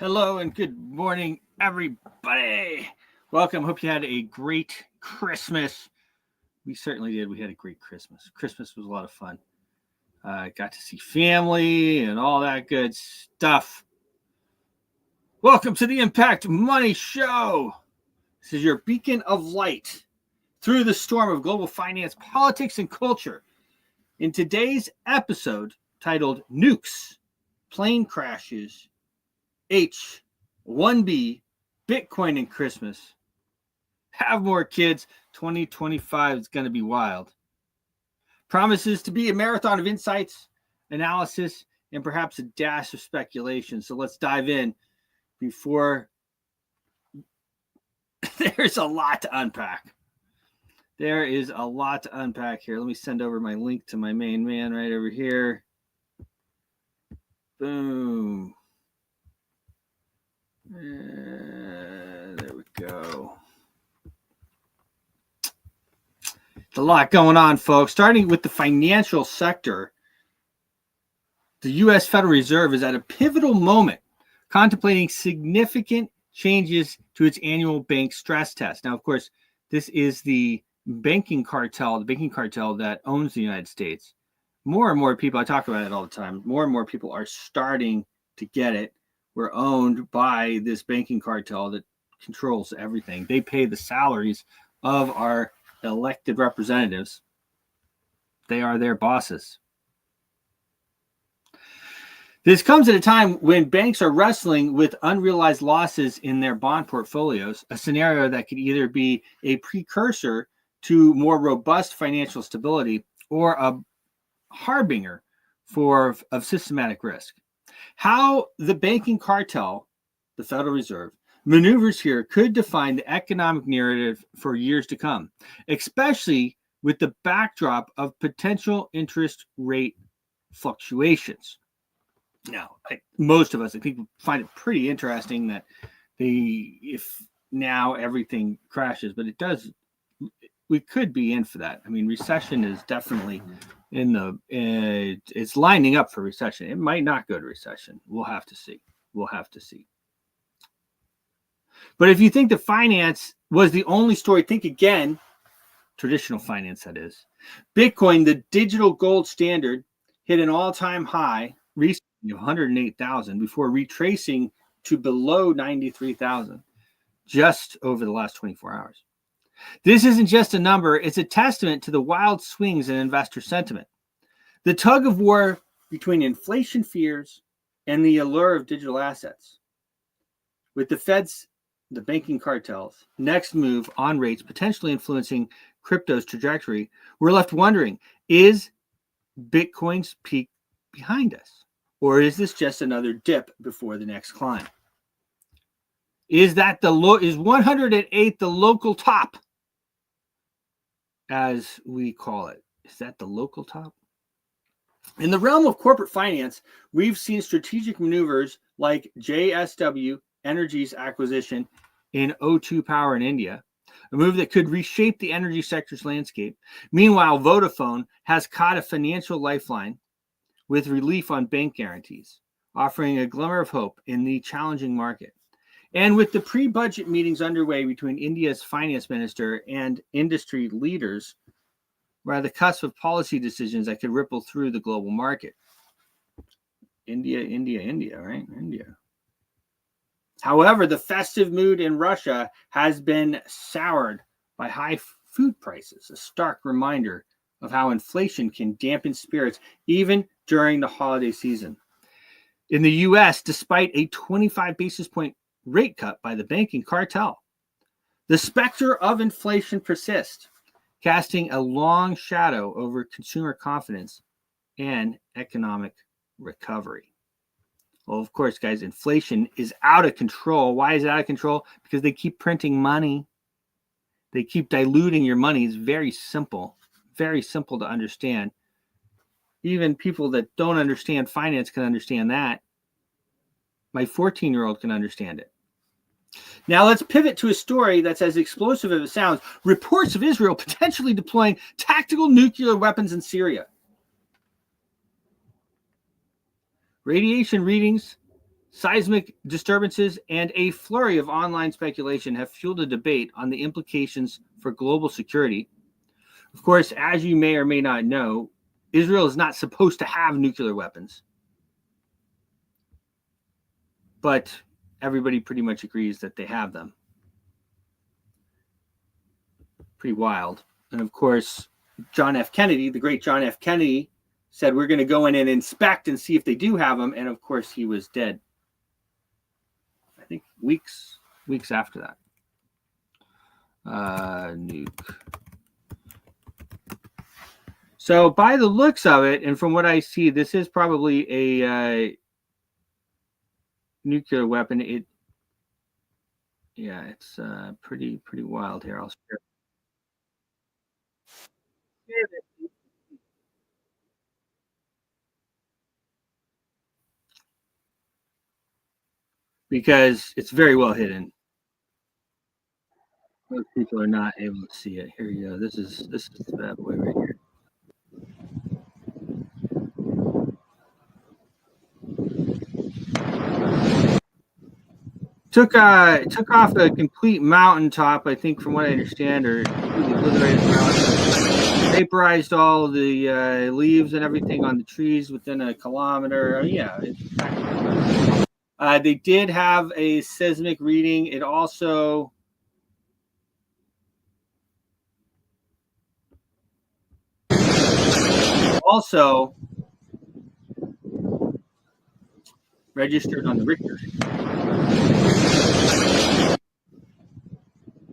Hello and good morning, everybody. Welcome. Hope you had a great Christmas. We certainly did. We had a great Christmas. Christmas was a lot of fun. Got to see family and all that good stuff. Welcome to the Impact Money Show. This is your beacon of light through the storm of global finance, politics, and culture. In today's episode, titled Nukes, Plane Crashes, H-1B, Bitcoin and Christmas. Have more kids. 2025 is going to be wild. Promises to be a marathon of insights, analysis, and perhaps a dash of speculation. So let's dive in before there's a lot to unpack. There is a lot to unpack here. Let me send over my link to my main man right over here. Boom. There we go. There's a lot going on, folks. Starting with the financial sector, the U.S. Federal Reserve is at a pivotal moment, contemplating significant changes to its annual bank stress test. Now, of course, this is the banking cartel that owns the United States. More and more people, I talk about it all the time, more and more people are starting to get it. We're owned by this banking cartel that controls everything. They pay the salaries of our elected representatives. They are their bosses. This comes at a time when banks are wrestling with unrealized losses in their bond portfolios, a scenario that could either be a precursor to more robust financial stability or a harbinger of systematic risk. How the banking cartel, the Federal Reserve, maneuvers here could define the economic narrative for years to come, especially with the backdrop of potential interest rate fluctuations. Now, most of us, I think, find it pretty interesting that if now everything crashes, but it does, we could be in for that. I mean, recession is definitely it's lining up for recession. It might not go to recession. We'll have to see. But if you think the finance was the only story, think again, traditional finance, that is. Bitcoin, the digital gold standard, hit an all-time high recently of 108,000 before retracing to below 93,000 just over the last 24 hours. This isn't just a number, it's a testament to the wild swings in investor sentiment. The tug of war between inflation fears and the allure of digital assets. With the Fed's, the banking cartel's, next move on rates potentially influencing crypto's trajectory, we're left wondering, is Bitcoin's peak behind us? Or is this just another dip before the next climb? Is 108 the local top, as we call it? Is that the local top? In the realm of corporate finance, we've seen strategic maneuvers like JSW Energy's acquisition in O2 Power in India, a move that could reshape the energy sector's landscape. Meanwhile, Vodafone has caught a financial lifeline with relief on bank guarantees, offering a glimmer of hope in the challenging market. And with the pre-budget meetings underway between India's finance minister and industry leaders, we're at the cusp of policy decisions that could ripple through the global market. India, right? India. However, the festive mood in Russia has been soured by high food prices, a stark reminder of how inflation can dampen spirits even during the holiday season. In the U.S., despite a 25 basis point rate cut by the banking cartel, the specter of inflation persists, casting a long shadow over consumer confidence and economic recovery. Well, of course, guys, inflation is out of control. Why is it out of control? Because they keep printing money. They keep diluting your money. It's very simple to understand. Even people that don't understand finance can understand that. My 14-year-old can understand it. Now let's pivot to a story that's as explosive as it sounds. Reports of Israel potentially deploying tactical nuclear weapons in Syria. Radiation readings Seismic disturbances and a flurry of online speculation have fueled a debate on the implications for global security. Of course, as you may or may not know, Israel is not supposed to have nuclear weapons. But everybody pretty much agrees that they have them. Pretty wild. And of course, John F. Kennedy, the great John F. Kennedy, said we're going to go in and inspect and see if they do have them. And of course, he was dead. I think weeks after that. Nuke. So by the looks of it, and from what I see, this is probably a nuclear weapon. It's pretty wild here. I'll share. Because it's very well hidden. Most people are not able to see it. Here you go. This is the bad boy right here. Took off a complete mountaintop, I think, from what I understand, or vaporized all the leaves and everything on the trees within a kilometer. They did have a seismic reading. It also registered on the Richter.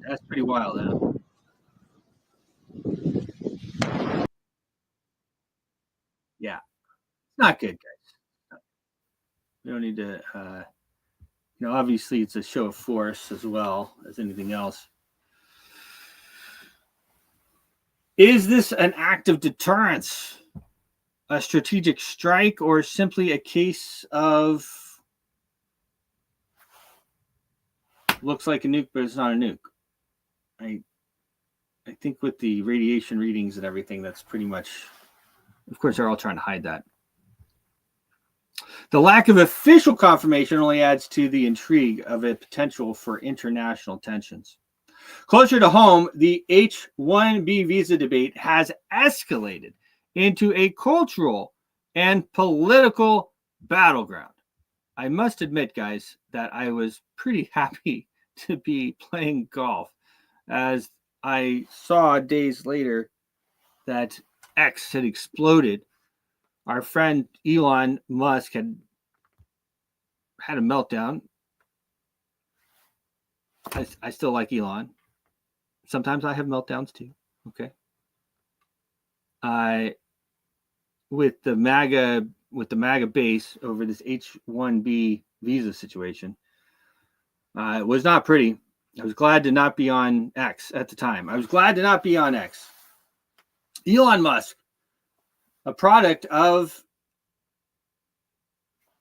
That's pretty wild, huh? Yeah, it's not good, guys. We don't need to. Obviously, it's a show of force as well as anything else. Is this an act of deterrence, a strategic strike, or simply a case of looks like a nuke, but it's not a nuke? I think with the radiation readings and everything, that's pretty much, of course, they're all trying to hide that. The lack of official confirmation only adds to the intrigue of a potential for international tensions. Closer to home, the H-1B visa debate has escalated into a cultural and political battleground. I must admit, guys, that I was pretty happy to be playing golf as I saw days later that X had exploded. Our friend Elon Musk had a meltdown. I still like Elon. Sometimes I have meltdowns too. Okay. With the MAGA base over this H-1B visa situation, it was not pretty. I was glad to not be on X at the time. I was glad to not be on X. Elon Musk, a product of,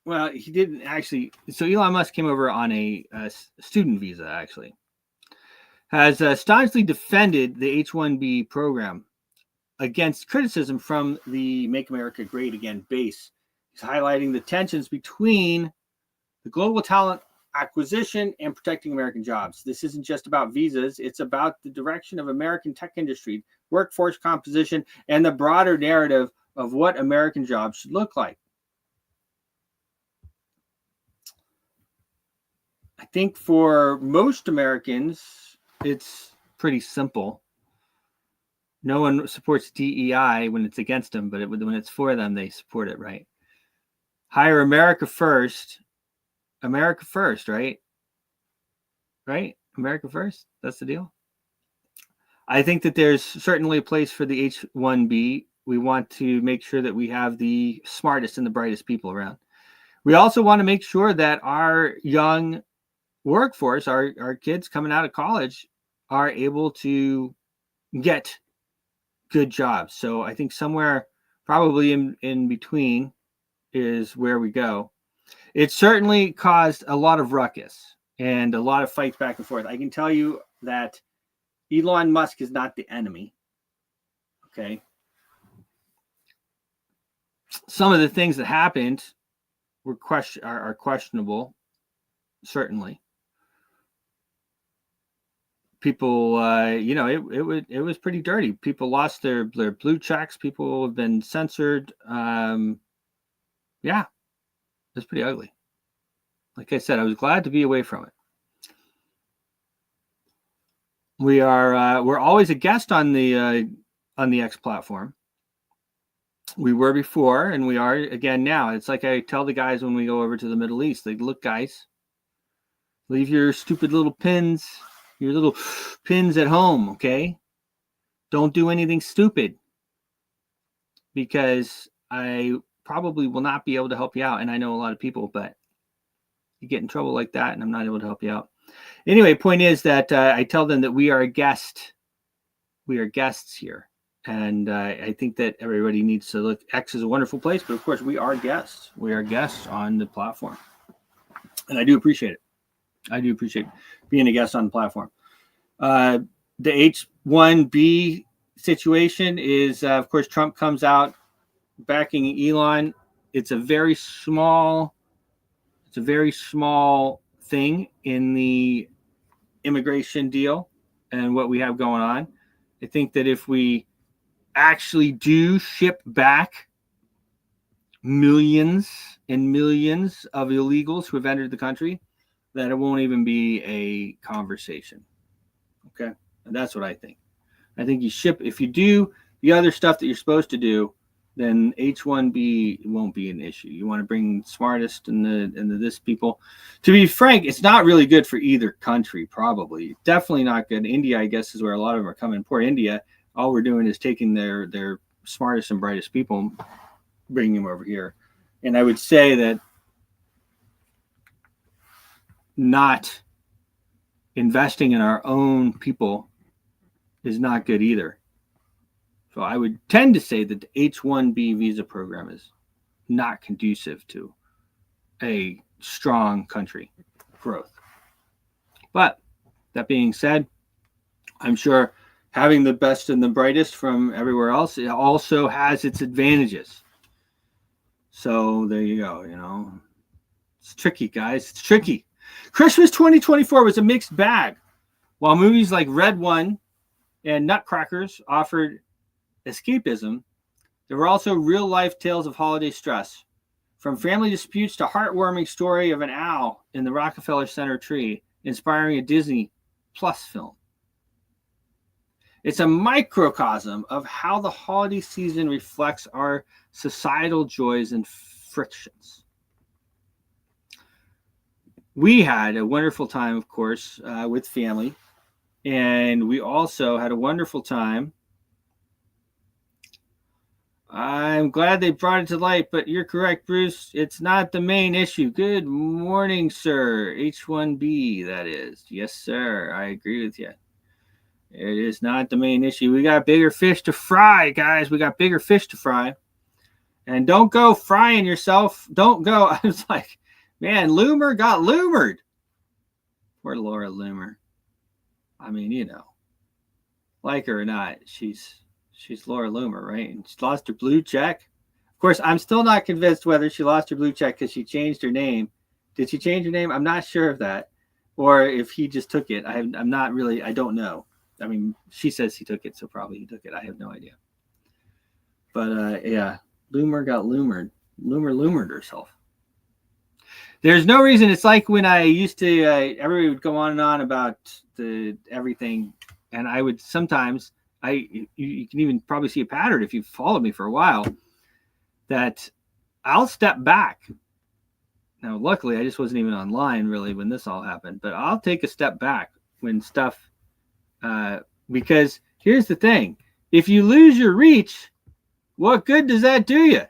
well, he didn't actually. So Elon Musk came over on a student visa, actually. Has staunchly defended the H-1B program against criticism from the Make America Great Again base. He's highlighting the tensions between the global talent acquisition and protecting American jobs. This isn't just about visas. It's about the direction of American tech industry, workforce composition, and the broader narrative of what American jobs should look like. I think for most Americans, it's pretty simple. No one supports DEI when it's against them, but when it's for them, they support it, right? Hire America first. America first, right? Right? America first. That's the deal. I think that there's certainly a place for the H-1B. We want to make sure that we have the smartest and the brightest people around. We also want to make sure that our young workforce, our kids coming out of college, are able to get good jobs. So I think somewhere probably in between is where we go. It certainly caused a lot of ruckus and a lot of fights back and forth. I can tell you that Elon Musk is not the enemy. Okay. Some of the things that happened are questionable, certainly. People, it was pretty dirty. People lost their blue checks. People have been censored. Yeah, it's pretty ugly. Like I said, I was glad to be away from it. We're always a guest on the X platform. We were before, and we are again now. It's like I tell the guys when we go over to the Middle East, like, look, guys, leave your stupid little pins, your little pins at home, okay? Don't do anything stupid, because I probably will not be able to help you out. And I know a lot of people, but you get in trouble like that, and I'm not able to help you out. Anyway, point is that I tell them that we are a guest. We are guests here. And I think that everybody needs to look. X is a wonderful place, but of course we are guests. We are guests on the platform, and I do appreciate it. I do appreciate being a guest on the platform. The H-1B situation is, of course, Trump comes out backing Elon. It's a very small thing in the immigration deal and what we have going on. I think that if we actually do ship back millions and millions of illegals who have entered the country, that it won't even be a conversation. Okay? And that's what I think. I think if you do the other stuff that you're supposed to do, then H-1B won't be an issue. You want to bring smartest and the this people. To be frank, it's not really good for either country, probably. Definitely not good. India, I guess, is where a lot of them are coming. Poor India. All we're doing is taking their smartest and brightest people and bringing them over here. And I would say that not investing in our own people is not good either. So I would tend to say that the H-1B visa program is not conducive to a strong country growth. But that being said, I'm sure having the best and the brightest from everywhere else, it also has its advantages. So there you go, It's tricky, guys. It's tricky. Christmas 2024 was a mixed bag. While movies like Red One and Nutcrackers offered escapism, there were also real-life tales of holiday stress. From family disputes to heartwarming story of an owl in the Rockefeller Center tree, inspiring a Disney Plus film. It's a microcosm of how the holiday season reflects our societal joys and frictions. We had a wonderful time, of course, with family. And we also had a wonderful time. I'm glad they brought it to light, but you're correct, Bruce. It's not the main issue. Good morning, sir. H-1B, that is. Yes, sir. I agree with you. It is not the main issue. We got bigger fish to fry, guys. We got bigger fish to fry. And don't go frying yourself. Don't go. I was like, man, Loomer got loomered. Poor Laura Loomer. I mean, like her or not, she's Laura Loomer, right? And she lost her blue check. Of course, I'm still not convinced whether she lost her blue check because she changed her name. Did she change her name? I'm not sure of that. Or if he just took it. I'm not really, I don't know. I mean, she says he took it, so probably he took it. I have no idea. But yeah, Loomer got loomered. Loomered herself. There's no reason. It's like when I used to, everybody would go on and on about everything. And I would sometimes, you can even probably see a pattern if you've followed me for a while, that I'll step back. Now, luckily, I just wasn't even online really when this all happened, but I'll take a step back when stuff, because here's the thing. If you lose your reach, what good does that do you?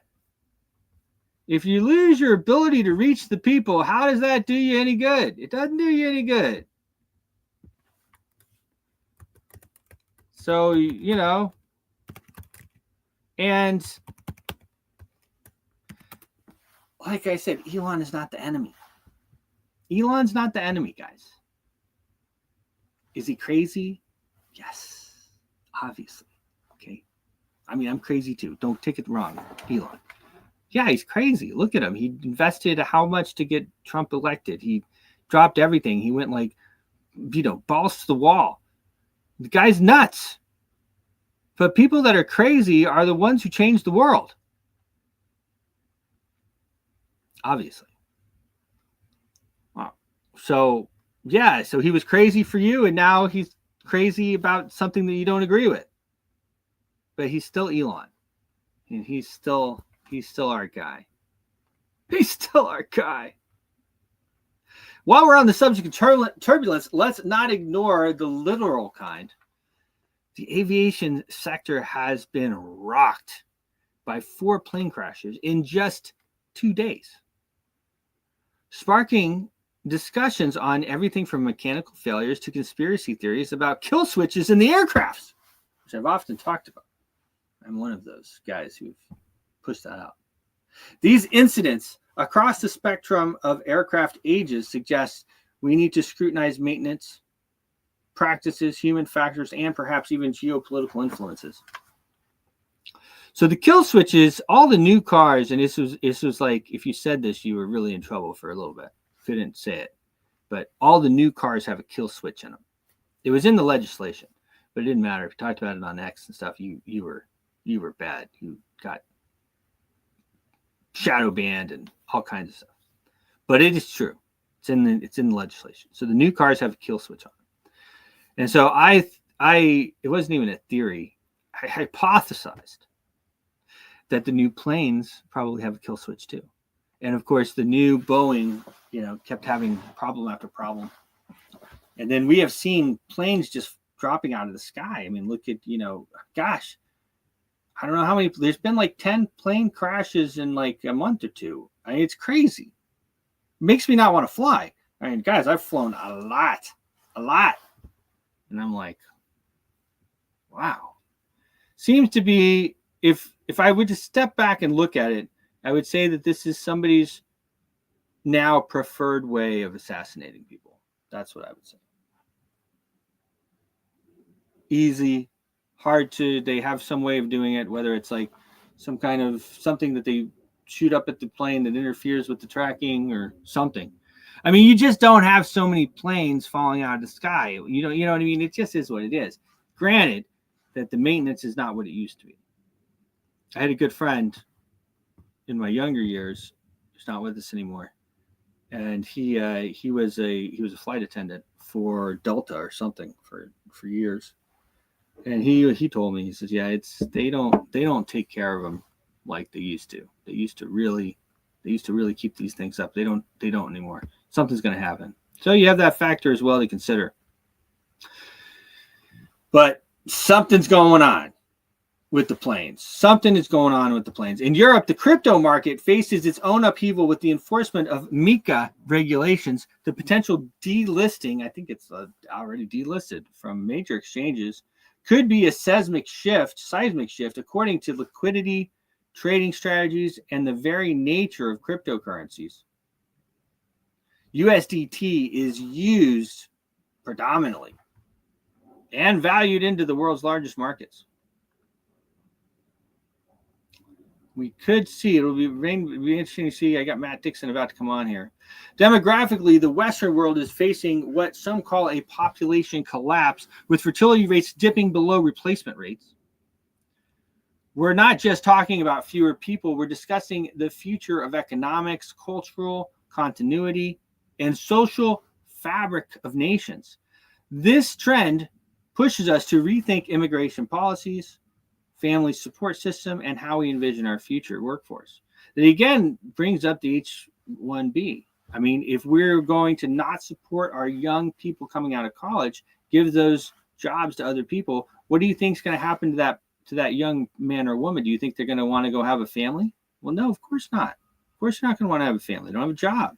If you lose your ability to reach the people, how does that do you any good? It doesn't do you any good. So, and like I said, Elon is not the enemy. Elon's not the enemy, guys. Is he crazy? Yes, obviously. Okay. I mean, I'm crazy too. Don't take it wrong, Elon. Yeah, he's crazy. Look at him. He invested how much to get Trump elected. He dropped everything. He went like, balls to the wall. The guy's nuts. But people that are crazy are the ones who change the world. Obviously. Wow. So, yeah, so he was crazy for you, and now he's crazy about something that you don't agree with. But he's still Elon. And he's still our guy. He's still our guy. While we're on the subject of turbulence, let's not ignore the literal kind. The aviation sector has been rocked by 4 plane crashes in just 2 days, sparking discussions on everything from mechanical failures to conspiracy theories about kill switches in the aircrafts, which I've often talked about. I'm one of those guys who've pushed that out. These incidents across the spectrum of aircraft ages suggest we need to scrutinize maintenance practices, human factors, and perhaps even geopolitical influences. So the kill switches, all the new cars, and this was like, if you said this, you were really in trouble for a little bit if you didn't say it. But all the new cars have a kill switch in them. It was in the legislation, but it didn't matter. If you talked about it on X and stuff, you were bad. You got shadow banned and all kinds of stuff. But it is true. It's in the legislation. So the new cars have a kill switch on them. And so it wasn't even a theory. I hypothesized that the new planes probably have a kill switch too. And of course, the new Boeing, kept having problem after problem. And then we have seen planes just dropping out of the sky. I mean, look at, gosh, I don't know how many, there's been like 10 plane crashes in like a month or two. I mean, it's crazy. It makes me not want to fly. I mean, guys, I've flown a lot. And I'm like, wow. Seems to be, if I would just step back and look at it, I would say that this is somebody's now preferred way of assassinating people. That's what I would say. Easy, hard to, they have some way of doing it, whether it's like some kind of something that they shoot up at the plane that interferes with the tracking or something. I mean, you just don't have so many planes falling out of the sky. You know what I mean? It just is what it is. Granted that the maintenance is not what it used to be. I had a good friend in my younger years who's not with us anymore. And he was a flight attendant for Delta or something for years. And he told me, he says, yeah, they don't take care of them like they used to. They used to really keep these things up. They don't anymore. Something's going to happen. So you have that factor as well to consider. But something's going on with the planes. Something is going on with the planes. In Europe, the crypto market faces its own upheaval with the enforcement of MiCA regulations, the potential delisting, I think it's already delisted from major exchanges, could be a seismic shift, according to liquidity, trading strategies, and the very nature of cryptocurrencies. USDT is used predominantly and valued into the world's largest markets. We could see, it'll be interesting to see. I got Matt Dixon about to come on here. Demographically, the Western world is facing what some call a population collapse, with fertility rates dipping below replacement rates. We're not just talking about fewer people. We're discussing the future of economics, cultural continuity, and social fabric of nations. This trend pushes us to rethink immigration policies, family support system, and how we envision our future workforce. That again brings up the H-1B. I mean, if we're going to not support our young people coming out of college, give those jobs to other people, what do you think is going to happen to that young man or woman? Do you think they're going to want to go have a family? Well, no, of course not. Of course you're not going to want to have a family. They don't have a job.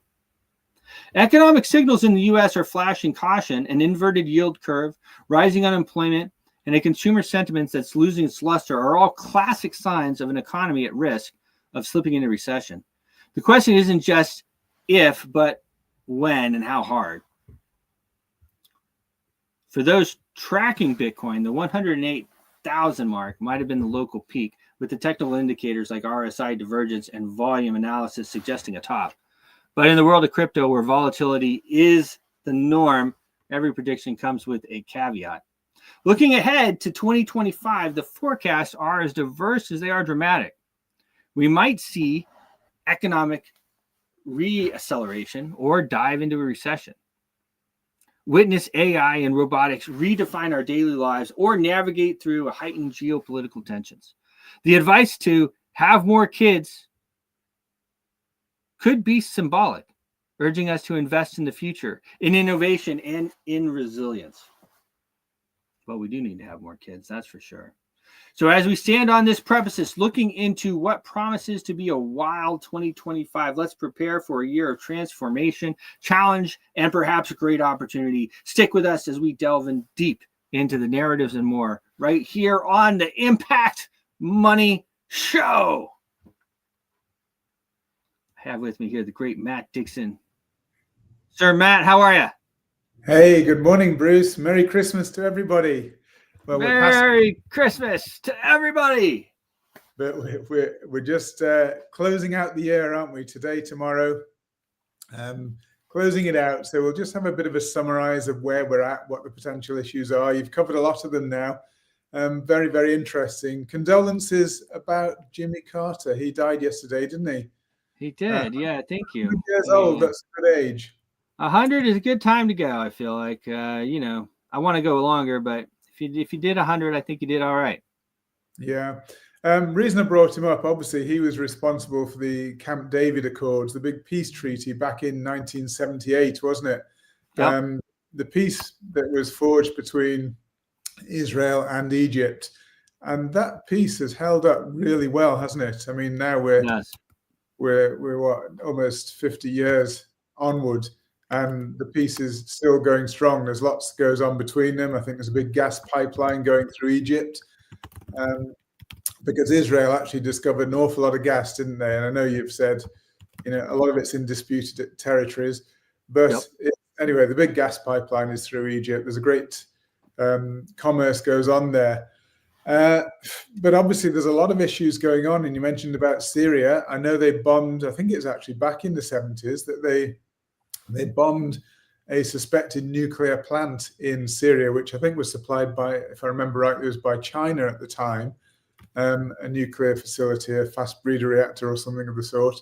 Economic signals in the U.S. are flashing caution: an inverted yield curve, rising unemployment, and a consumer sentiment that's losing its luster are all classic signs of an economy at risk of slipping into recession. The question isn't just if, but when and how hard. For those tracking Bitcoin, the 108,000 mark might have been the local peak, with the technical indicators like RSI divergence and volume analysis suggesting a top. But in the world of crypto, where volatility is the norm, every prediction comes with a caveat. Looking ahead to 2025, the forecasts are as diverse as they are dramatic. We might see economic reacceleration or dive into a recession. Witness AI and robotics redefine our daily lives or navigate through heightened geopolitical tensions. The advice to have more kids could be symbolic, urging us to invest in the future, in innovation, and in resilience. But we do need to have more kids, that's for sure. So as we stand on this precipice, looking into what promises to be a wild 2025, let's prepare for a year of transformation, challenge, and perhaps a great opportunity. Stick with us as we delve in deep into the narratives and more right here on the Impact Money Show. I have with me here the great Matt Dixon. Sir Matt, how are you? Hey, good morning, Bruce. Merry Christmas to everybody. Well, Merry Christmas to everybody. But we're just closing out the year, aren't we? Today, tomorrow, closing it out. So we'll just have a bit of a summarize of where we're at, what the potential issues are. You've covered a lot of them now. Very, very interesting. Condolences about Jimmy Carter. He died yesterday, didn't he? He did. Yeah, thank you. 100 years old. That's a good age. 100 is a good time to go. I feel like, I want to go longer, but if you did 100, I think you did all right. Yeah. Reason I brought him up, obviously, he was responsible for the Camp David Accords, the big peace treaty back in 1978, wasn't it? Yep. The peace that was forged between Israel and Egypt. And that peace has held up really well, hasn't it? I mean, now we're what, almost 50 years onward. And the peace is still going strong. There's lots that goes on between them. I think there's a big gas pipeline going through Egypt because Israel actually discovered an awful lot of gas, didn't they? And I know you've said, a lot of it's in disputed territories. But anyway, the big gas pipeline is through Egypt. There's a great commerce goes on there. But obviously, there's a lot of issues going on. And you mentioned about Syria. I know they bombed, I think it's actually back in the 70s, that they bombed a suspected nuclear plant in Syria, which I think was supplied by, if I remember right, it was by China at the time, a nuclear facility, a fast breeder reactor or something of the sort.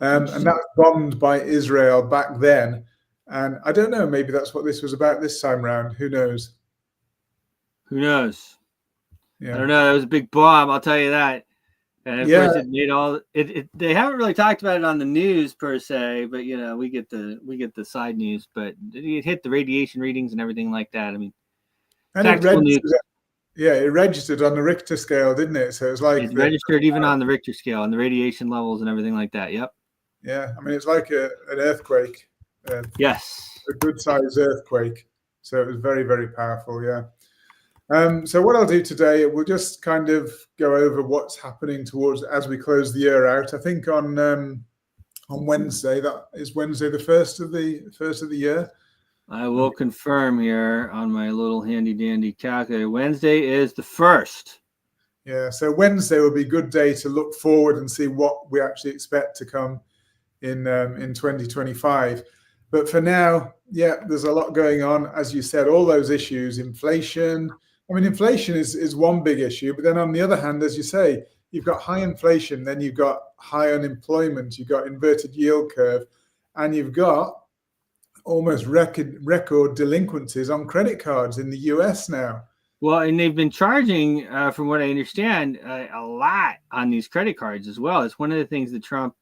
And that was bombed by Israel back then. And I don't know, maybe that's what this was about this time round. Who knows? Who knows? Yeah. I don't know. That was a big bomb, I'll tell you that. And of course, it made all it. They haven't really talked about it on the news per se, but we get the side news. But it hit the radiation readings and everything like that. I mean, and it registered on the Richter scale, didn't it? So it's like it registered even on the Richter scale and the radiation levels and everything like that. Yep. Yeah, I mean, it's like an earthquake. Yes. A good sized earthquake. So it was very, very powerful. Yeah. So what I'll do today, we'll just kind of go over what's happening towards as we close the year out. I think on Wednesday, that is Wednesday the first of the year. I will confirm here on my little handy dandy calculator. Wednesday is the 1st. Yeah, so Wednesday will be a good day to look forward and see what we actually expect to come in 2025. But for now, there's a lot going on. As you said, all those issues, inflation. I mean, inflation is one big issue, but then on the other hand, as you say, you've got high inflation, then you've got high unemployment, you've got inverted yield curve, and you've got almost record delinquencies on credit cards in the US now. Well, and they've been charging, from what I understand, a lot on these credit cards as well. It's one of the things that Trump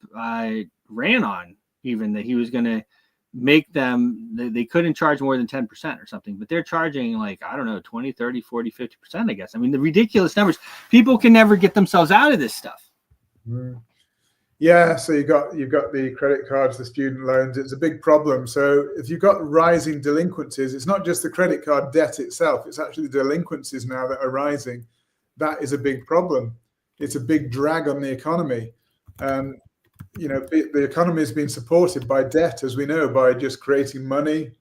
ran on, even that he was going to make them, they couldn't charge more than 10% or something, but they're charging 20, 30, 40, 50%, I guess. I mean, the ridiculous numbers. People can never get themselves out of this stuff. Yeah, so you've got the credit cards, the student loans. It's a big problem. So if you've got rising delinquencies, it's not just the credit card debt itself, it's actually the delinquencies now that are rising. That is a big problem. It's a big drag on the economy. The economy has been supported by debt, as we know, by just creating money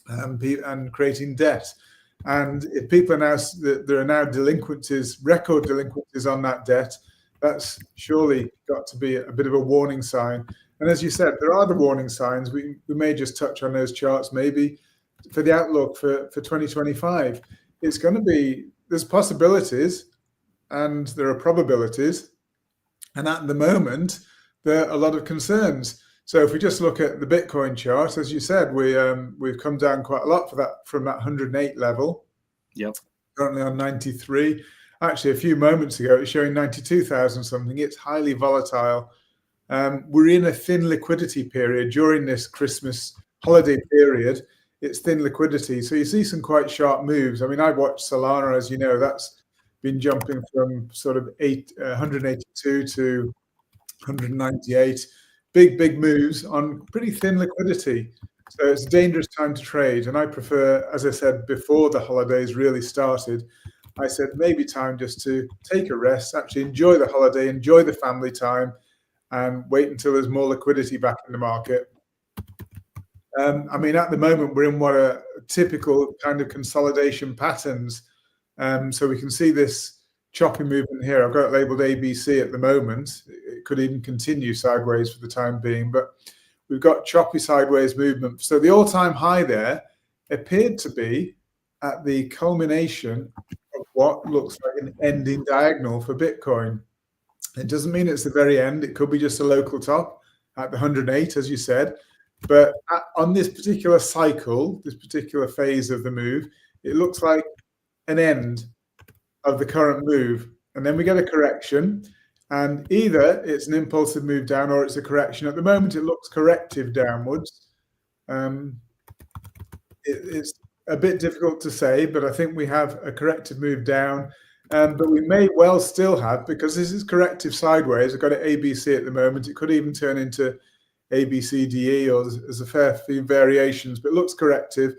and creating debt. And if people are now, there are now delinquencies, record delinquencies on that debt, That's surely got to be a bit of a warning sign. And as you said, there are the warning signs. We may just touch on those charts maybe for the outlook for 2025. It's going to be, there's possibilities and there are probabilities. And at the moment, there are a lot of concerns. So if we just look at the Bitcoin chart, as you said, we've come down quite a lot from that 108 level. Yep. Currently on 93. Actually, a few moments ago, it was showing 92,000 something. It's highly volatile. We're in a thin liquidity period during this Christmas holiday period. It's thin liquidity. So you see some quite sharp moves. I mean, I watched Solana, as you know, that's been jumping from sort of 182 to 198. Big moves on pretty thin liquidity. So it's a dangerous time to trade. And I prefer, as I said, before the holidays really started, I said maybe time just to take a rest, actually enjoy the holiday, enjoy the family time, and wait until there's more liquidity back in the market. I mean, at the moment, we're in what are typical kind of consolidation patterns. So we can see this choppy movement here. I've got it labeled ABC at the moment. It could even continue sideways for the time being, but we've got choppy sideways movement. So the all-time high there appeared to be at the culmination of what looks like an ending diagonal for Bitcoin. It doesn't mean it's the very end. It could be just a local top at the 108, as you said. But on this particular cycle, this particular phase of the move, it looks like an end of the current move. And then we get a correction. And either it's an impulsive move down or it's a correction. At the moment, it looks corrective downwards. It's a bit difficult to say, but I think we have a corrective move down. But we may well still have, because this is corrective sideways. I've got it ABC at the moment. It could even turn into ABCDE, or there's a fair few variations, but it looks corrective.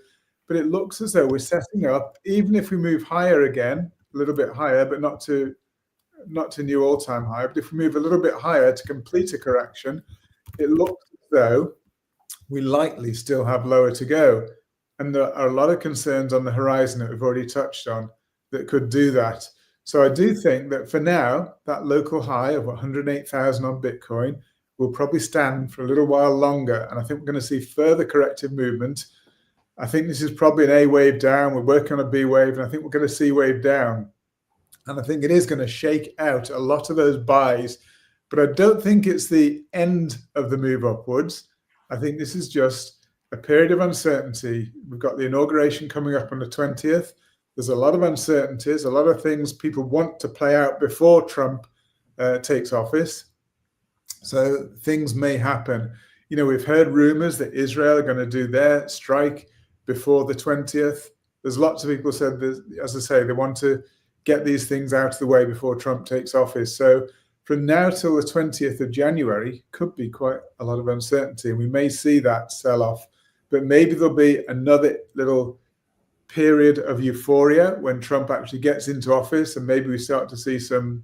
But it looks as though we're setting up, even if we move higher again, a little bit higher, but not to new all-time high. But if we move a little bit higher to complete a correction, it looks as though we likely still have lower to go. And there are a lot of concerns on the horizon that we've already touched on that could do that. So I do think that for now, that local high of 108,000 on Bitcoin will probably stand for a little while longer. And I think we're going to see further corrective movement. I think this is probably an A wave down. We're working on a B wave, and I think we're going to C wave down. And I think it is going to shake out a lot of those buys. But I don't think it's the end of the move upwards. I think this is just a period of uncertainty. We've got the inauguration coming up on the 20th. There's a lot of uncertainties, a lot of things people want to play out before Trump takes office. So things may happen. You know, we've heard rumors that Israel are going to do their strike before the 20th. There's lots of people said, as I say, they want to get these things out of the way before Trump takes office. So from now till the 20th of January could be quite a lot of uncertainty. And we may see that sell off, but maybe there'll be another little period of euphoria when Trump actually gets into office, and maybe we start to see some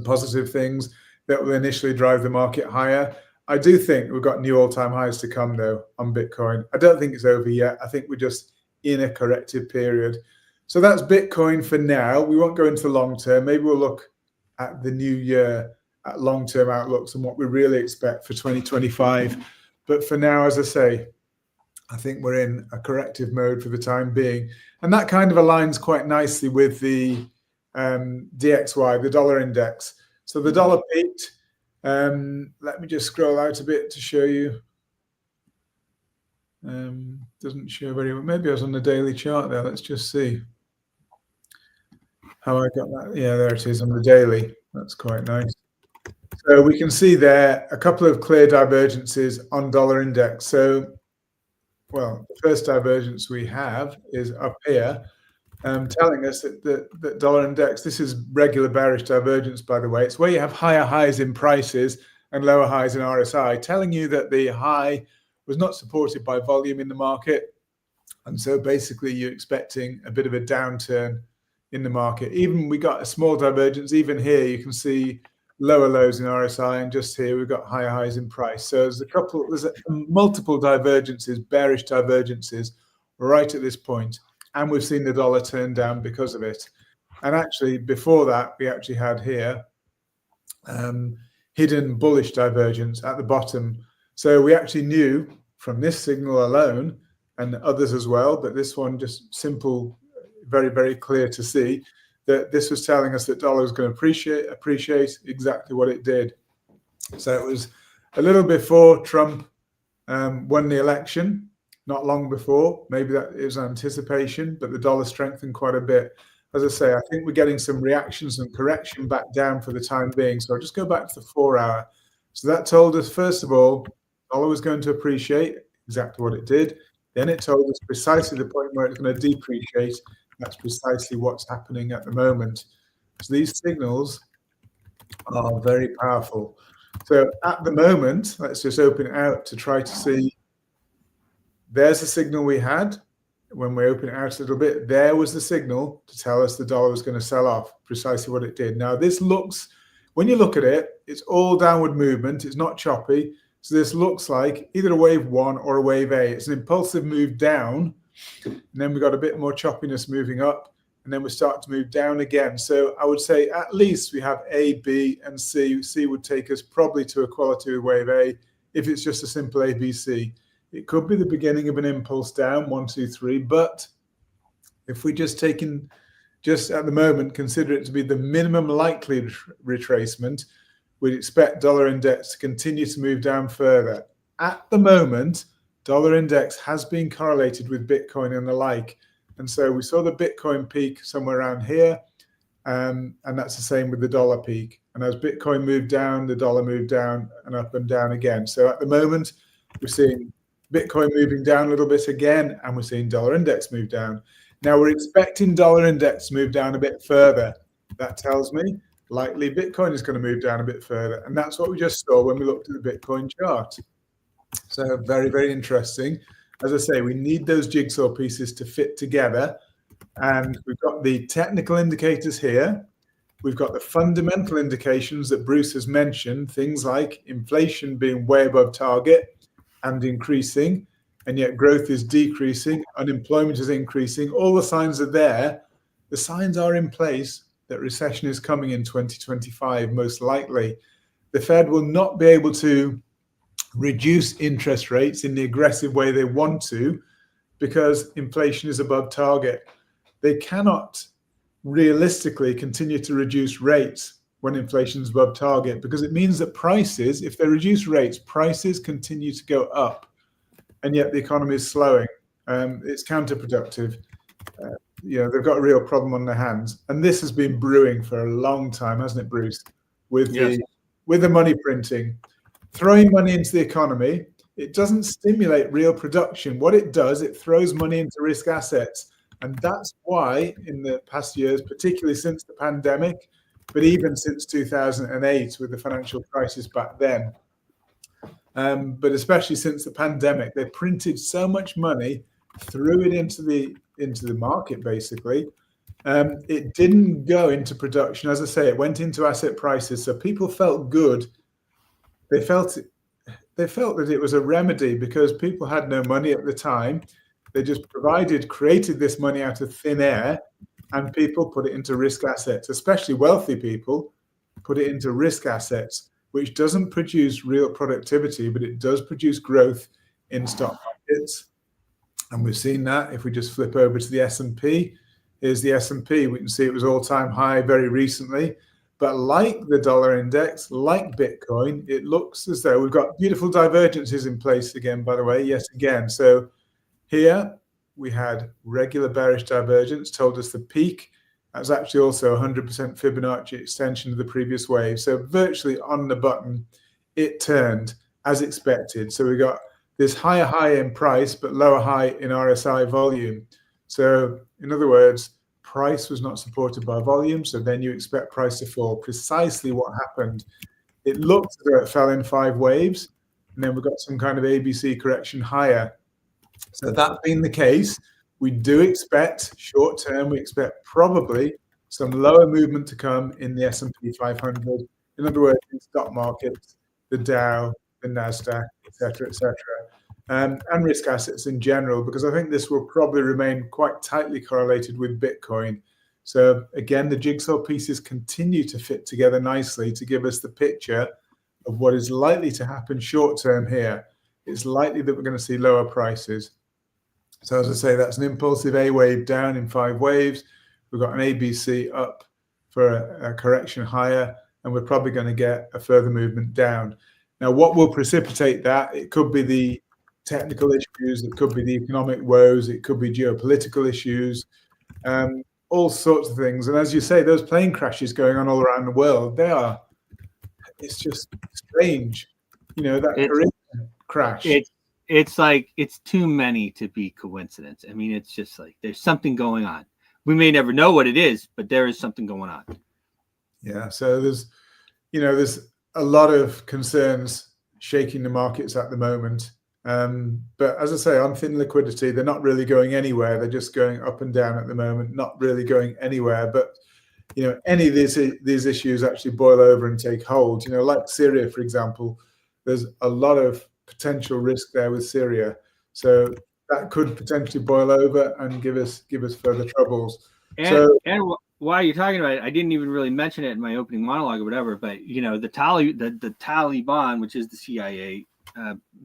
positive things that will initially drive the market higher. I do think we've got new all-time highs to come, though, on Bitcoin. I don't think it's over yet. I think we're just in a corrective period. So that's Bitcoin for now. We won't go into the long term. Maybe we'll look at the new year at long-term outlooks and what we really expect for 2025. But for now, as I say, I think we're in a corrective mode for the time being. And that kind of aligns quite nicely with the DXY, the dollar index. So the dollar peaked. Let me just scroll out a bit to show you. Doesn't show very well. Maybe I was on the daily chart there. Let's just see how I got that. Yeah, there it is on the daily. That's quite nice. So we can see there a couple of clear divergences on dollar index. So, well, the first divergence we have is up here, telling us that dollar index, this is regular bearish divergence, by the way. It's where you have higher highs in prices and lower highs in RSI, telling you that the high was not supported by volume in the market. And so basically you're expecting a bit of a downturn in the market. Even we got a small divergence. Even here you can see lower lows in RSI, and just here we've got higher highs in price. So there's multiple divergences, bearish divergences right at this point. And we've seen the dollar turn down because of it. And actually before that, we actually had here hidden bullish divergence at the bottom. So we actually knew from this signal alone, and others as well, but this one just simple, very, very clear to see, that this was telling us that dollar was going to appreciate exactly what it did. So it was a little before Trump won the election, not long before. Maybe that is anticipation, but the dollar strengthened quite a bit. As I say, I think we're getting some reactions and correction back down for the time being. So I'll just go back to the 4 hour. So that told us, first of all, dollar was going to appreciate exactly what it did. Then it told us precisely the point where it's going to depreciate. That's precisely what's happening at the moment. So these signals are very powerful. So at the moment, let's just open it out to try to see. There's the signal we had. When we open it out a little bit, there was the signal to tell us the dollar was going to sell off, precisely what it did. Now this looks, when you look at it, it's all downward movement. It's not choppy. So this looks like either a wave 1 or a wave A. It's an impulsive move down, and then we've got a bit more choppiness moving up, and then we start to move down again. So I would say at least we have A, B, and C. C would take us probably to equality with wave A if it's just a simple ABC. It could be the beginning of an impulse down, 1, 2, 3, but if we just at the moment consider it to be the minimum likely retracement, we'd expect dollar index to continue to move down further. At the moment, dollar index has been correlated with Bitcoin and the like. And so we saw the Bitcoin peak somewhere around here, and that's the same with the dollar peak. And as Bitcoin moved down, the dollar moved down and up and down again. So at the moment, we're seeing Bitcoin moving down a little bit again, and we're seeing dollar index move down. Now we're expecting dollar index to move down a bit further. That tells me likely Bitcoin is going to move down a bit further. And that's what we just saw when we looked at the Bitcoin chart. So very, very interesting. As I say, we need those jigsaw pieces to fit together. And we've got the technical indicators here. We've got the fundamental indications that Bruce has mentioned, things like inflation being way above target and increasing, and yet growth is decreasing, unemployment is increasing. All the signs are there. The signs are in place that recession is coming in 2025, most likely. The Fed will not be able to reduce interest rates in the aggressive way they want to because inflation is above target. They cannot realistically continue to reduce rates when inflation is above target, because it means that prices, if they reduce rates, prices continue to go up, and yet the economy is slowing. It's counterproductive. They've got a real problem on their hands, and this has been brewing for a long time, hasn't it, Bruce? With the money printing, throwing money into the economy, it doesn't stimulate real production. What it does, it throws money into risk assets, and that's why in the past years, particularly since the pandemic, but even since 2008 with the financial crisis back then, but especially since the pandemic, they printed so much money, threw it into the market basically. It didn't go into production. As I say, it went into asset prices. So people felt good. They felt that it was a remedy because people had no money at the time. They just created this money out of thin air, and people put it into risk assets, especially wealthy people put it into risk assets, which doesn't produce real productivity, but it does produce growth in stock markets. And we've seen that if we just flip over to the S&P. Here's the S&P. We can see it was all-time high very recently. But like the dollar index, like Bitcoin, it looks as though we've got beautiful divergences in place again, by the way, yet again. So here we had regular bearish divergence, told us the peak. That's actually also 100% Fibonacci extension of the previous wave. So virtually on the button, it turned as expected. So we got this higher high in price, but lower high in RSI volume. So in other words, price was not supported by volume. So then you expect price to fall. Precisely what happened. It looked as though it fell in 5 waves, and then we got some kind of ABC correction higher. So that being the case, we do expect short term, we expect probably some lower movement to come in the S&P 500. In other words, in stock markets, the Dow, the NASDAQ, et cetera, and risk assets in general, because I think this will probably remain quite tightly correlated with Bitcoin. So again, the jigsaw pieces continue to fit together nicely to give us the picture of what is likely to happen short term here. It's likely that we're going to see lower prices. So as I say, that's an impulsive A wave down in 5 waves. We've got an ABC up for a correction higher, and we're probably going to get a further movement down. Now, what will precipitate that? It could be the technical issues, it could be the economic woes, it could be geopolitical issues, all sorts of things. And as you say, those plane crashes going on all around the world, it's just strange. You know, that Korean crash. It's like it's too many to be coincidence. I mean, it's just like there's something going on. We may never know what it is, but there is something going on. Yeah. So there's a lot of concerns shaking the markets at the moment. But as I say, on thin liquidity, they're not really going anywhere. They're just going up and down at the moment, not really going anywhere. But any of these issues actually boil over and take hold. Like Syria, for example, there's a lot of potential risk there with Syria. So that could potentially boil over and give us further troubles. And while you're talking about it, I didn't even really mention it in my opening monologue or whatever, but the Taliban, which is the CIA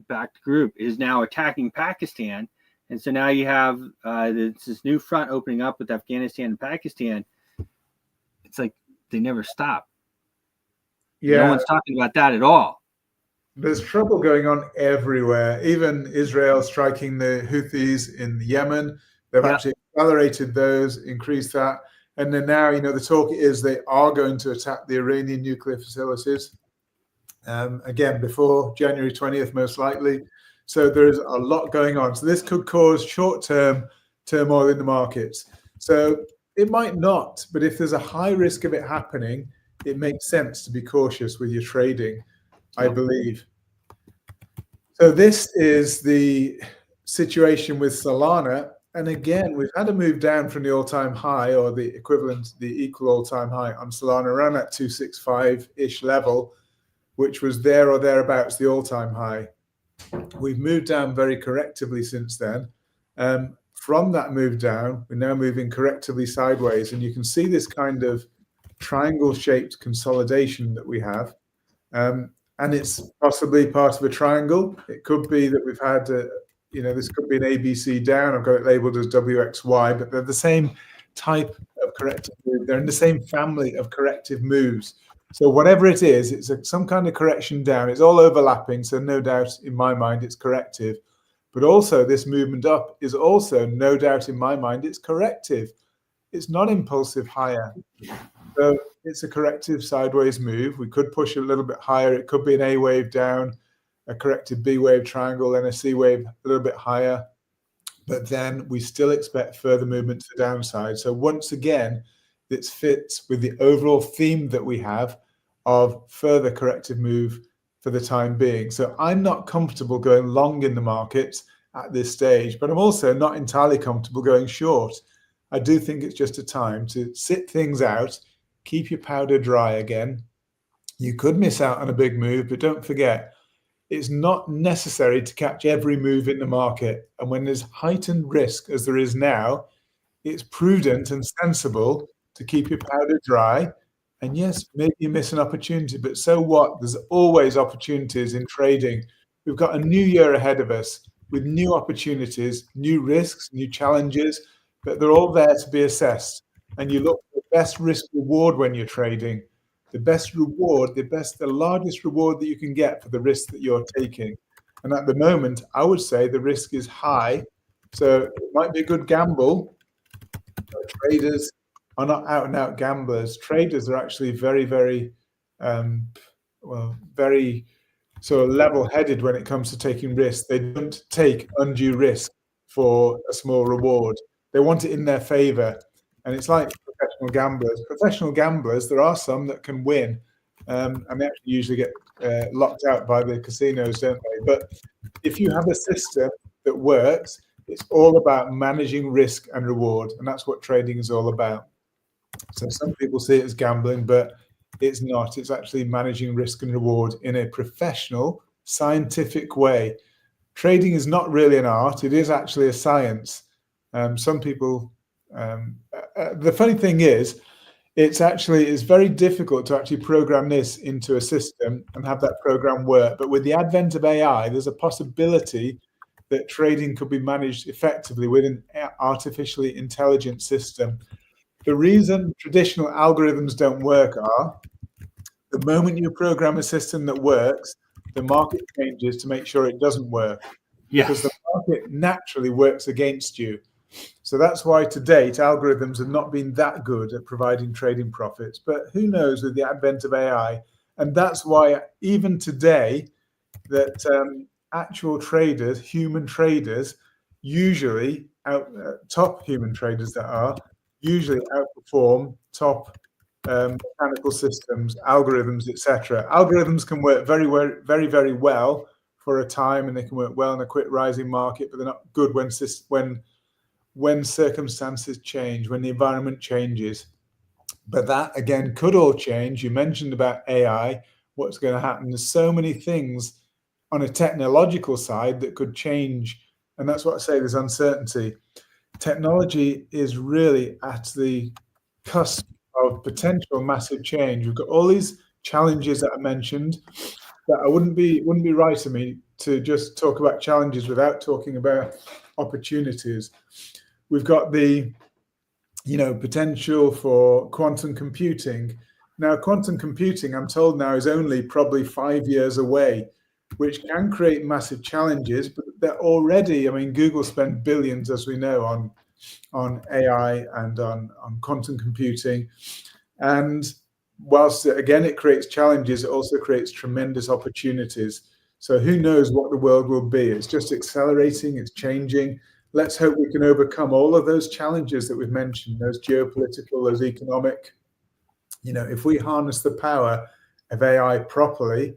backed group, is now attacking Pakistan, and so now you have this new front opening up with Afghanistan and Pakistan. It's like they never stop. Yeah, no one's talking about that at all. There's trouble going on everywhere. Even Israel striking the Houthis in Yemen. They've actually accelerated those, increased that. And then now, the talk is they are going to attack the Iranian nuclear facilities. Again, before January 20th, most likely. So there's a lot going on. So this could cause short-term turmoil in the markets. So it might not, but if there's a high risk of it happening, it makes sense to be cautious with your trading, I believe. So this is the situation with Solana. And again, we've had a move down from the all-time high, or the equal all-time high on Solana, around that 265-ish level, which was there or thereabouts the all-time high. We've moved down very correctively since then. From that move down, we're now moving correctively sideways. And you can see this kind of triangle-shaped consolidation that we have. And it's possibly part of a triangle. It could be that we've had, this could be an ABC down. I've got it labeled as WXY, but they're the same type of corrective move. They're in the same family of corrective moves. So whatever it is, it's some kind of correction down. It's all overlapping, so no doubt in my mind it's corrective. But also this movement up is also no doubt in my mind it's corrective. It's not impulsive higher. So it's a corrective sideways move. We could push a little bit higher. It could be an A wave down, a corrective B wave triangle, then a C wave a little bit higher. But then we still expect further movement to the downside. So once again, this fits with the overall theme that we have of further corrective move for the time being. So I'm not comfortable going long in the markets at this stage, but I'm also not entirely comfortable going short. I do think it's just a time to sit things out, keep your powder dry again. You could miss out on a big move, but don't forget, it's not necessary to catch every move in the market. And when there's heightened risk, as there is now, it's prudent and sensible to keep your powder dry. And yes, maybe you miss an opportunity, but so what? There's always opportunities in trading. We've got a new year ahead of us with new opportunities, new risks, new challenges, but they're all there to be assessed. And you look for the best risk reward when you're trading. The best reward, the largest reward that you can get for the risk that you're taking. And at the moment, I would say the risk is high. So it might be a good gamble. But traders are not out and out gamblers. Traders are actually very, very, very sort of level-headed when it comes to taking risks. They don't take undue risk for a small reward. They want it in their favor. And it's like professional gamblers. Professional gamblers, there are some that can win, and they actually usually get locked out by the casinos, don't they? But if you have a system that works, it's all about managing risk and reward, and that's what trading is all about. So some people see it as gambling, but it's not. It's actually managing risk and reward in a professional, scientific way. Trading is not really an art. It is actually a science. Some people the funny thing is, it's very difficult to actually program this into a system and have that program work. But with the advent of AI, there's a possibility that trading could be managed effectively with an artificially intelligent system. The reason traditional algorithms don't work are the moment you program a system that works, the market changes to make sure it doesn't work, because the market naturally works against you. So that's why to date, algorithms have not been that good at providing trading profits. But who knows with the advent of AI? And that's why even today, that actual traders, human traders, usually top human traders that are usually outperform top mechanical systems, algorithms, etc. Algorithms can work very, very, very well for a time, and they can work well in a quick rising market, but they're not good when circumstances change, when the environment changes. But that again could all change. You mentioned about AI, what's going to happen. There's so many things on a technological side that could change, and that's what I say, there's uncertainty. Technology is really at the cusp of potential massive change. We've got all these challenges that I mentioned, that I wouldn't be right of me to just talk about challenges without talking about opportunities. We've got the potential for quantum computing. Now, quantum computing, I'm told now, is only probably 5 years away, which can create massive challenges, but they're already, I mean, Google spent billions, as we know, on AI and on quantum computing. And whilst, again, it creates challenges, it also creates tremendous opportunities. So who knows what the world will be? It's just accelerating, it's changing. Let's hope we can overcome all of those challenges that we've mentioned, those geopolitical, those economic. If we harness the power of AI properly,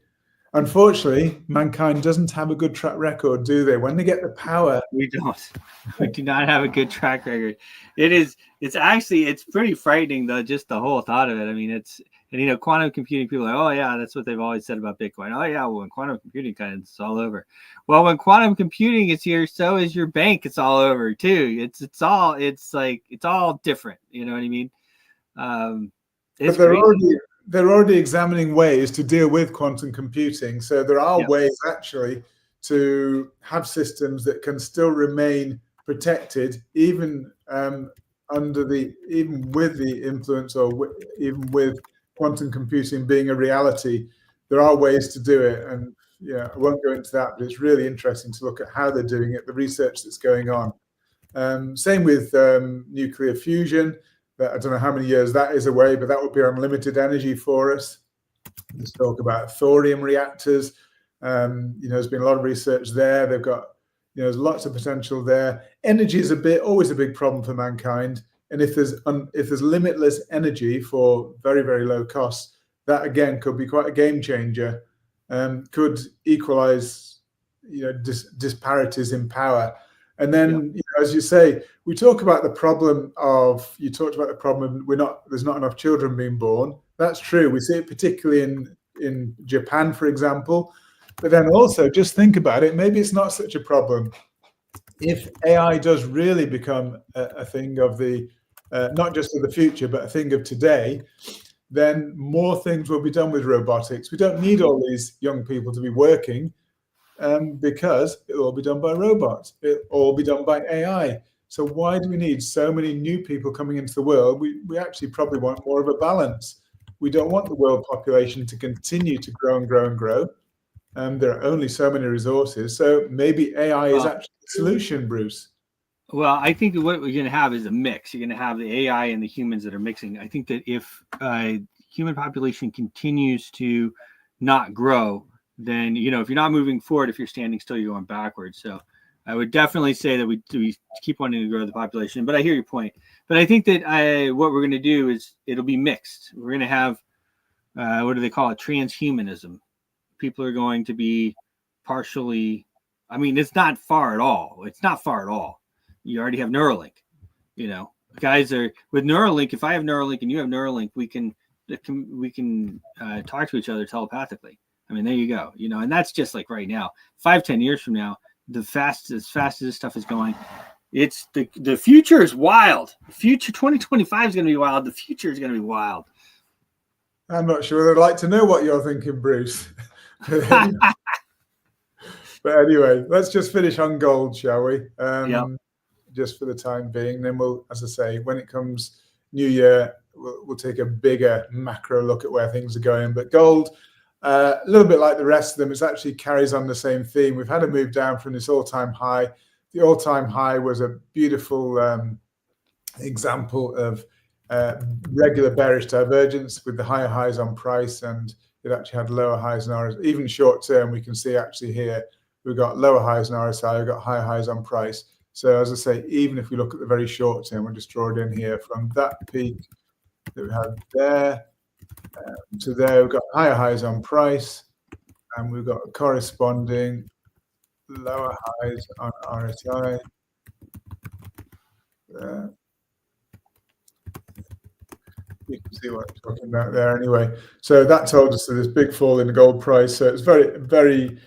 unfortunately, mankind doesn't have a good track record, do they? When they get the power, we don't. We do not have a good track record. It's pretty frightening, though, just the whole thought of it. I mean, quantum computing, people are like, oh yeah, that's what they've always said about Bitcoin. Oh yeah, well, when quantum computing it's all over. Well, when quantum computing is here, so is your bank. It's all over too. It's all different. You know what I mean? But they're already examining ways to deal with quantum computing. So there are ways actually to have systems that can still remain protected, even even with the influence, or even with quantum computing being a reality. There are ways to do it, and I won't go into that, but it's really interesting to look at how they're doing it, the research that's going on. Same with nuclear fusion. I don't know how many years that is away, but that would be unlimited energy for us. Let's talk about thorium reactors. There's been a lot of research there. They've got, there's lots of potential there. Energy is always a big problem for mankind. And if there's limitless energy for very, very low costs, that again could be quite a game changer. Could equalize, disparities in power. And then, as you say, we talk about the problem of, you talked about the problem of there's not enough children being born. That's true. We see it particularly in Japan, for example. But then also just think about it. Maybe it's not such a problem. If AI does really become a thing of the, not just of the future, but a thing of today, then more things will be done with robotics. We don't need all these young people to be working. Because it'll all be done by robots. It'll all be done by AI. So why do we need so many new people coming into the world? We actually probably want more of a balance. We don't want the world population to continue to grow and grow and grow. There are only so many resources. So maybe AI is actually the solution, Bruce. Well, I think what we're going to have is a mix. You're going to have the AI and the humans that are mixing. I think that if human population continues to not grow, then, if you're not moving forward, if you're standing still, you're going backwards. So I would definitely say that we keep wanting to grow the population. But I hear your point. But I think that what we're going to do is it'll be mixed. We're going to have, what do they call it? Transhumanism. People are going to be partially, I mean, it's not far at all. It's not far at all. You already have Neuralink. Guys are with Neuralink. If I have Neuralink and you have Neuralink, we can talk to each other telepathically. I mean, there you go. And that's just like right now. 5-10 years from now, as fast as this stuff is going, It's the future is wild. The future 2025 is going to be wild. The future is going to be wild. I'm not sure. I'd like to know what you're thinking, Bruce. But anyway, let's just finish on gold, shall we? Yep. Just for the time being. Then we'll, as I say, when it comes New Year, we'll take a bigger macro look at where things are going. But gold, a little bit like the rest of them, it actually carries on the same theme. We've had a move down from this all-time high. The all-time high was a beautiful example of regular bearish divergence with the higher highs on price, and it actually had lower highs in RSI. Even short term, we can see actually here we've got lower highs in RSI, we've got higher highs on price. So as I say, even if we look at the very short term, we'll just draw it in here from that peak that we had there to there, we've got higher highs on price, and we've got corresponding lower highs on RSI. There. You can see what I'm talking about there anyway. So that told us that there's big fall in the gold price. So it's very, very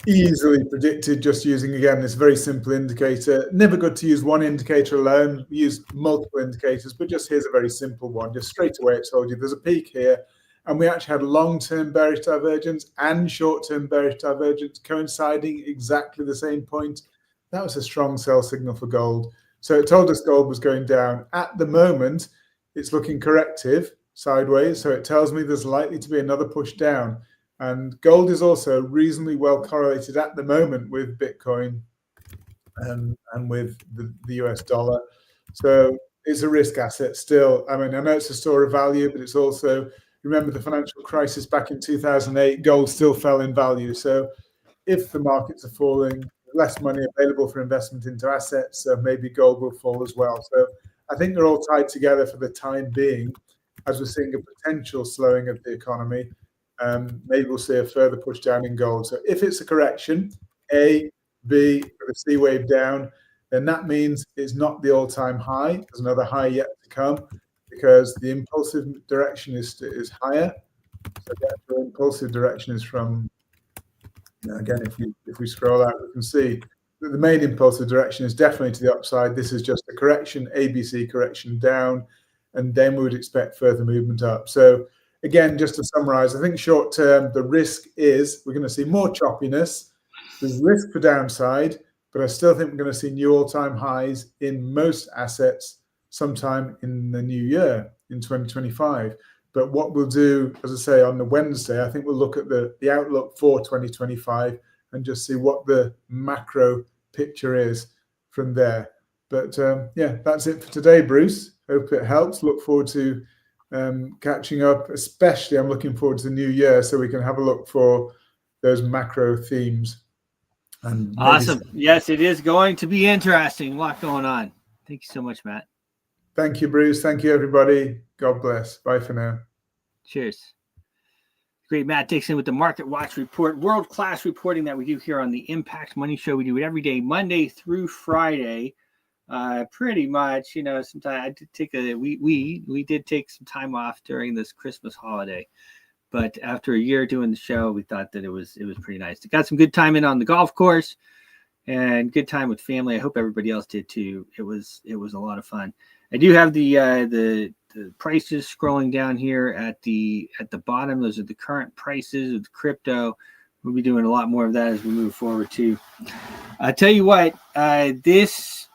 easily predicted just using, again, this very simple indicator. Never good to use one indicator alone. We use multiple indicators, but just here's a very simple one. Just straight away it told you there's a peak here. And we actually had long-term bearish divergence and short-term bearish divergence coinciding exactly the same point. That was a strong sell signal for gold. So it told us gold was going down. At the moment, it's looking corrective sideways. So it tells me there's likely to be another push down. And gold is also reasonably well correlated at the moment with Bitcoin and with the US dollar. So it's a risk asset still. I mean, I know it's a store of value, but it's also, remember the financial crisis back in 2008, gold still fell in value. So if the markets are falling, less money available for investment into assets, so maybe gold will fall as well. So I think they're all tied together for the time being, as we're seeing a potential slowing of the economy. Maybe we'll see a further push down in gold. So if it's a correction, A, B, with a C wave down, then that means it's not the all-time high. There's another high yet to come because the impulsive direction is higher. So the impulsive direction is from, again, if we scroll out, we can see that the main impulsive direction is definitely to the upside. This is just a correction, ABC correction down, and then we would expect further movement up. So again, just to summarize, I think short term, the risk is we're going to see more choppiness. There's risk for downside, but I still think we're going to see new all-time highs in most assets sometime in the new year, in 2025. But what we'll do, as I say, on the Wednesday, I think we'll look at the outlook for 2025 and just see what the macro picture is from there. But yeah, that's it for today, Bruce. Hope it helps. Look forward to catching up, especially I'm looking forward to the new year so we can have a look for those macro themes. And awesome. Yes, it is going to be interesting. A lot going on. Thank you so much, Matt. Thank you, Bruce. Thank you, everybody. God bless. Bye for now. Cheers. Great, Matt Dixon with the Market Watch Report, world-class reporting that we do here on the Impact Money Show. We do it every day, Monday through Friday. Pretty much, you know, sometimes I did take we did take some time off during this Christmas holiday, but after a year doing the show, we thought that it was pretty nice. Got some good time in on the golf course and good time with family. I hope everybody else did too. It was a lot of fun. I do have the prices scrolling down here at the bottom. Those are the current prices of crypto. We'll be doing a lot more of that as we move forward too. I tell you what, this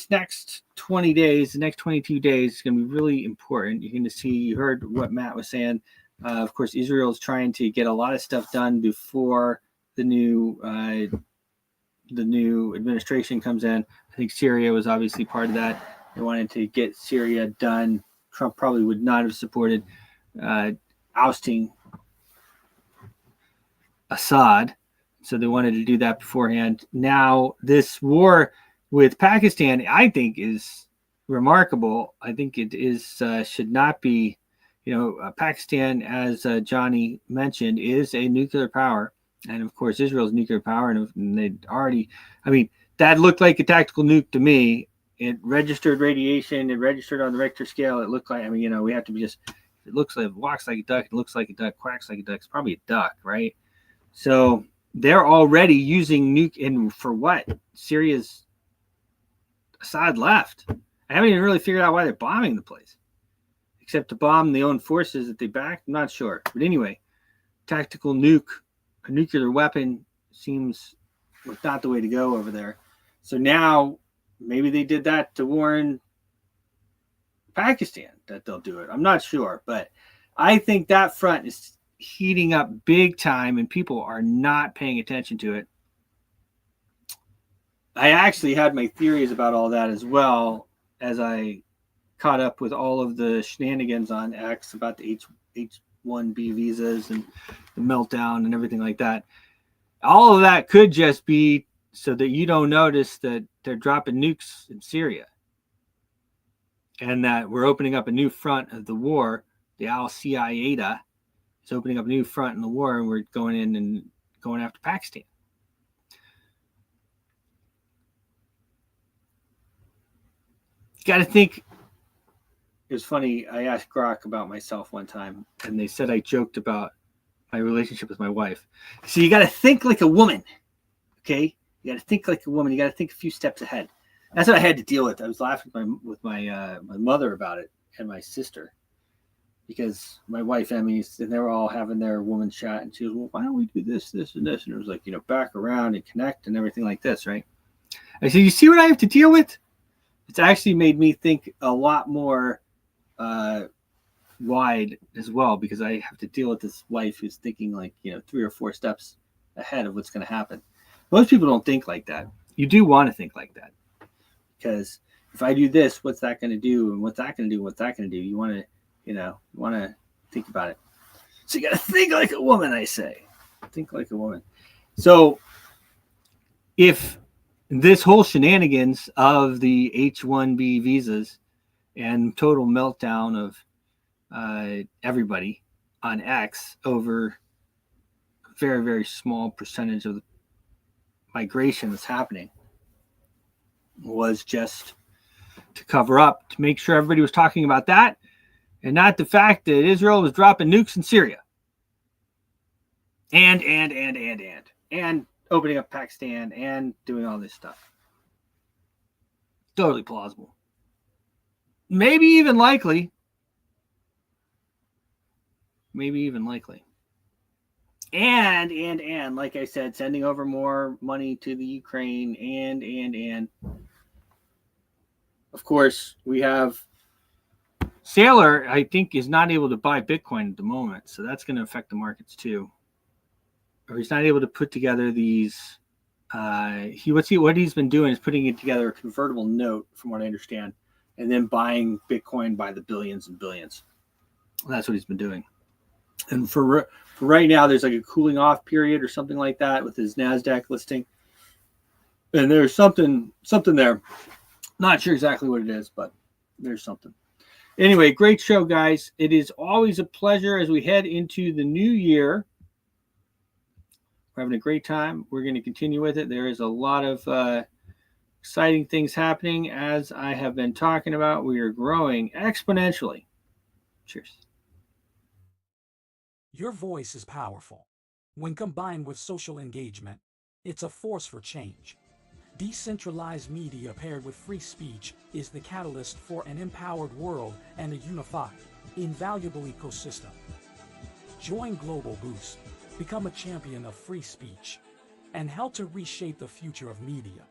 next 20 days, the next 22 days is going to be really important. You're going to see, you heard what Matt was saying. Of course, Israel is trying to get a lot of stuff done before the new administration comes in. I think Syria was obviously part of that. They wanted to get Syria done. Trump probably would not have supported ousting Assad. So they wanted to do that beforehand. Now, this war with Pakistan, I think, is remarkable. I think it is should not be, Pakistan, as Johnny mentioned, is a nuclear power. And of course, Israel's nuclear power. And they'd already, that looked like a tactical nuke to me. It registered radiation. It registered on the Richter scale. It looked like, we have to be just, it looks like, it walks like a duck. It looks like a duck, quacks like a duck. It's probably a duck, right? So they're already using nuke. And for what? Syria's Assad left. I haven't even really figured out why they're bombing the place, except to bomb the own forces that they back. I'm not sure. But anyway, tactical nuke, a nuclear weapon seems not the way to go over there. So now maybe they did that to warn Pakistan that they'll do it. I'm not sure, but I think that front is heating up big time and people are not paying attention to it. I actually had my theories about all that as well as I caught up with all of the shenanigans on X about the H-1B visas and the meltdown and everything like that. All of that could just be so that you don't notice that they're dropping nukes in Syria and that we're opening up a new front of the war. The Al-Qaeda is opening up a new front in the war, and we're going in and going after Pakistan. You got to think. It was funny. I asked Grok about myself one time, and they said I joked about my relationship with my wife. So you got to think like a woman, okay? You got to think like a woman. You got to think a few steps ahead. That's what I had to deal with. I was laughing with my mother about it and my sister, because my wife Emmy, and they were all having their woman chat, and she was, well, why don't we do this, this, and this? And it was like, back around and connect and everything like this, right? I said, you see what I have to deal with? It's actually made me think a lot more wide as well, because I have to deal with this wife who's thinking like 3 or 4 steps ahead of what's going to happen. Most people don't think like that. You do want to think like that, because if I do this, what's that going to do, and what's that going to do, what's that going to do? You want to think about it. So you got to think like a woman. I say, think like a woman. So if this whole shenanigans of the H-1B visas and total meltdown of everybody on X over a very, very small percentage of the migration that's happening was just to cover up, to make sure everybody was talking about that and not the fact that Israel was dropping nukes in Syria and opening up Pakistan and doing all this stuff. Totally plausible. Maybe even likely. And like I said, sending over more money to the Ukraine and of course we have Saylor, I think, is not able to buy Bitcoin at the moment, so that's going to affect the markets too. Or he's not able to put together these. What he's been doing is putting it together a convertible note, from what I understand, and then buying Bitcoin by the billions and billions. That's what he's been doing. And for right now, there's like a cooling off period or something like that with his NASDAQ listing. And there's something there. Not sure exactly what it is, but there's something. Anyway, great show, guys. It is always a pleasure as we head into the new year. We're having a great time. We're going to continue with it. There is a lot of exciting things happening. As I have been talking about, we are growing exponentially. Cheers. Your voice is powerful. When combined with social engagement, it's a force for change. Decentralized media paired with free speech is the catalyst for an empowered world and a unified, invaluable ecosystem. Join Global Boost, become a champion of free speech, and help to reshape the future of media.